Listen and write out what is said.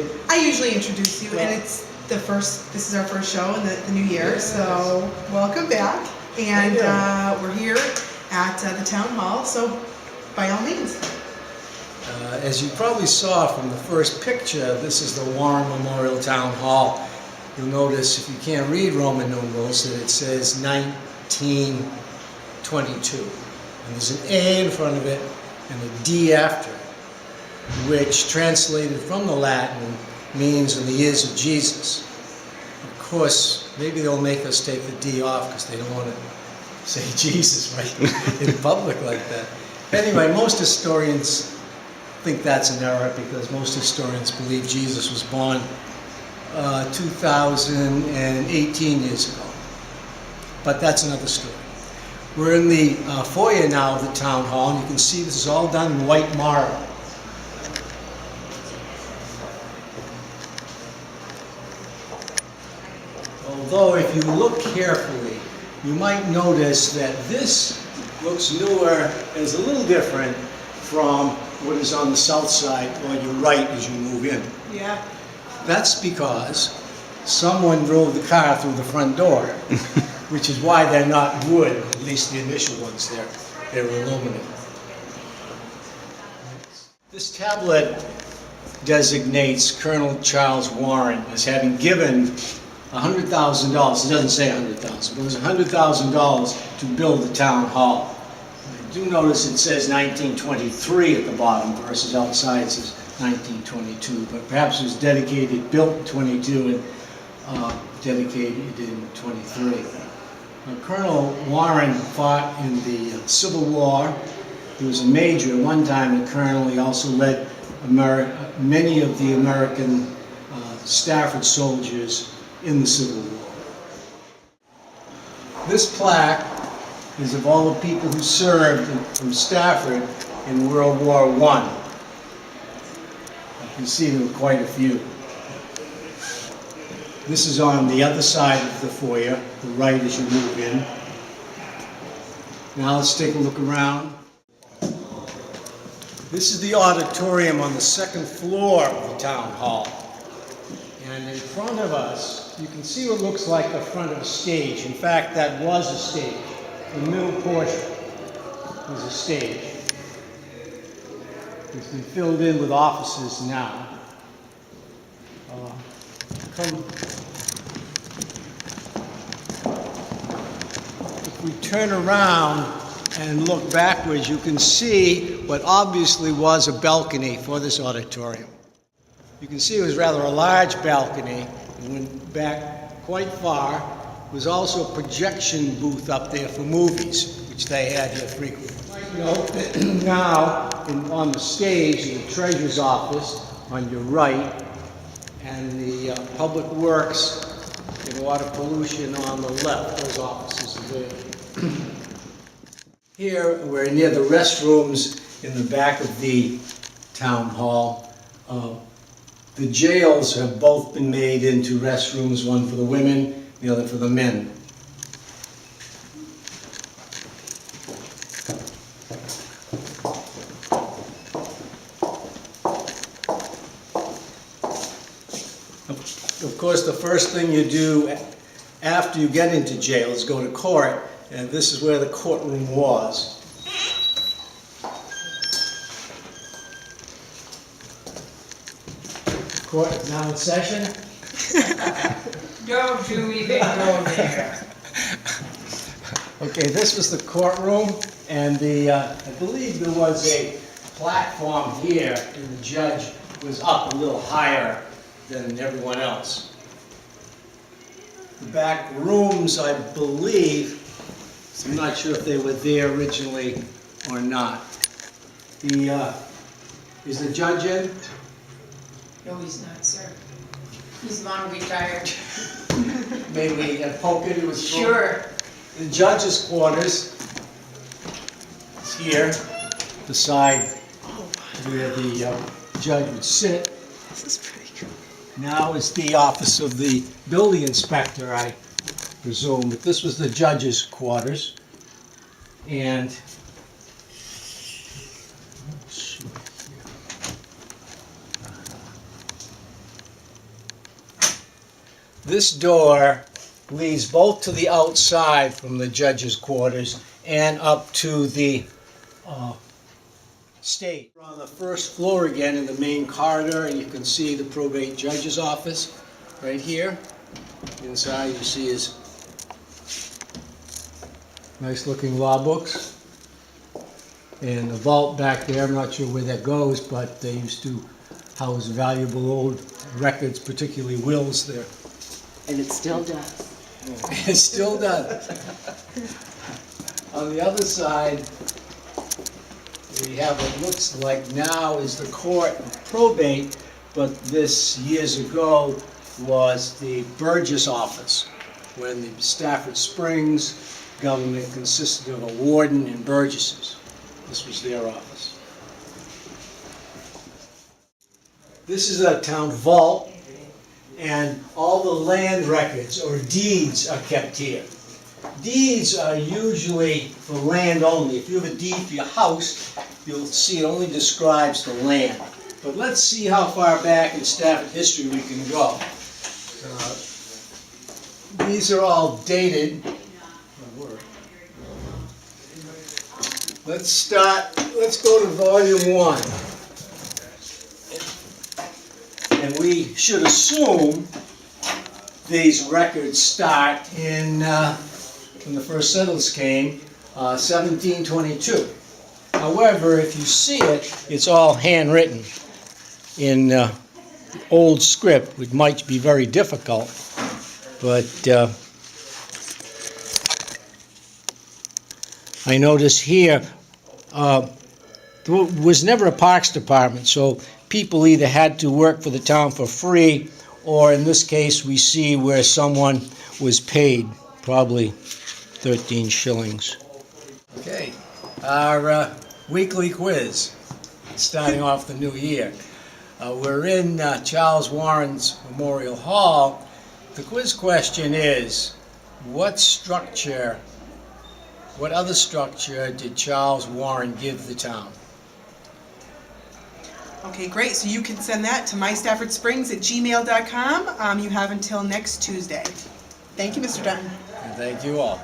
kid. I usually introduce you, and this is our first show in the new year, Yes. so welcome back. And we're here at the town hall, so by all means. As you probably saw from the first picture, this is the Warren Memorial Town Hall. You'll notice, if you can't read Roman numerals, that it says 1922. And there's an A in front of it and a D after it, which translated from the Latin means in the years of Jesus. Of course, maybe they'll make us take the D off because they don't want to say Jesus right in public like that. Anyway, most historians think that's an error because most historians believe Jesus was born 2018 years ago. But that's another story. We're in the foyer now of the town hall, and you can see this is all done in white marble. Although if you look carefully, you might notice that this looks newer and is a little different from what is on the south side on your right as you move in. Yeah. That's because someone drove the car through the front door, which is why they're not wood, at least the initial ones there. They're aluminum. This tablet designates Colonel Charles Warren as having given $100,000, it doesn't say $100,000, but it was $100,000 to build the town hall. I do notice it says 1923 at the bottom versus outside it says 1922, but perhaps it was built in 22 and dedicated in 23. Colonel Warren fought in the Civil War. He was a major at one time, a colonel. He also led many of the American Stafford soldiers in the Civil War. This plaque is of all the people who served from Stafford in World War I. You can see there were quite a few. This is on the other side of the foyer, the right as you move in. Now let's take a look around. This is the auditorium on the second floor of the town hall. And in front of us, you can see what looks like the front of a stage. In fact, that was a stage. The middle portion was a stage. It's been filled in with offices now. If we turn around and look backwards, you can see what obviously was a balcony for this auditorium. You can see it was rather a large balcony. It went back quite far. There was also a projection booth up there for movies, which they had here frequently. Now, on the stage, the treasurer's office on your right, and the public works and water pollution on the left. Those offices are there. Here, we're near the restrooms in the back of the town hall. The jails have both been made into restrooms, one for the women, the other for the men. Of course, the first thing you do after you get into jail is go to court, and this is where the courtroom was. Court is now in session. Don't you even go there. Okay, this was the courtroom, and I believe there was a platform here, and the judge was up a little higher than everyone else. The back rooms, I believe, I'm not sure if they were there originally or not. Is the judge in? No, he's not, sir. He's long retired. Maybe a poke it was thrown? Sure. The judge's quarters is here, the side where the judge would sit. This is pretty cool. Now is the office of the building inspector, I presume. But this was the judge's quarters. And This door leads both to the outside from the judge's quarters and up to the stage. We're on the first floor again in the main corridor, and you can see the probate judge's office right here. Inside you see his nice looking law books. And the vault back there, I'm not sure where that goes, but they used to house valuable old records, particularly wills there. And it still does. It still does. On the other side, we have what looks like now is the court of probate, but this years ago was the Burgess office, when the Stafford Springs government consisted of a warden and burgesses. This was their office. This is a town vault, and all the land records or deeds are kept here. Deeds are usually for land only. If you have a deed for your house, you'll see it only describes the land. But let's see how far back in Stafford history we can go. These are all dated. Let's go to volume 1. And we should assume these records start in, when the first settlers came, 1722. However, if you see it, it's all handwritten in old script, which might be very difficult, but I notice here, there was never a parks department, so people either had to work for the town for free, or in this case, we see where someone was paid, probably 13 shillings. Okay, our weekly quiz, starting off the new year. We're in Charles Warren's Memorial Hall. The quiz question is, what other structure did Charles Warren give the town? Okay, great. So you can send that to MyStaffordSprings@gmail.com. You have until next Tuesday. Thank you, Mr. Dutton. And thank you all.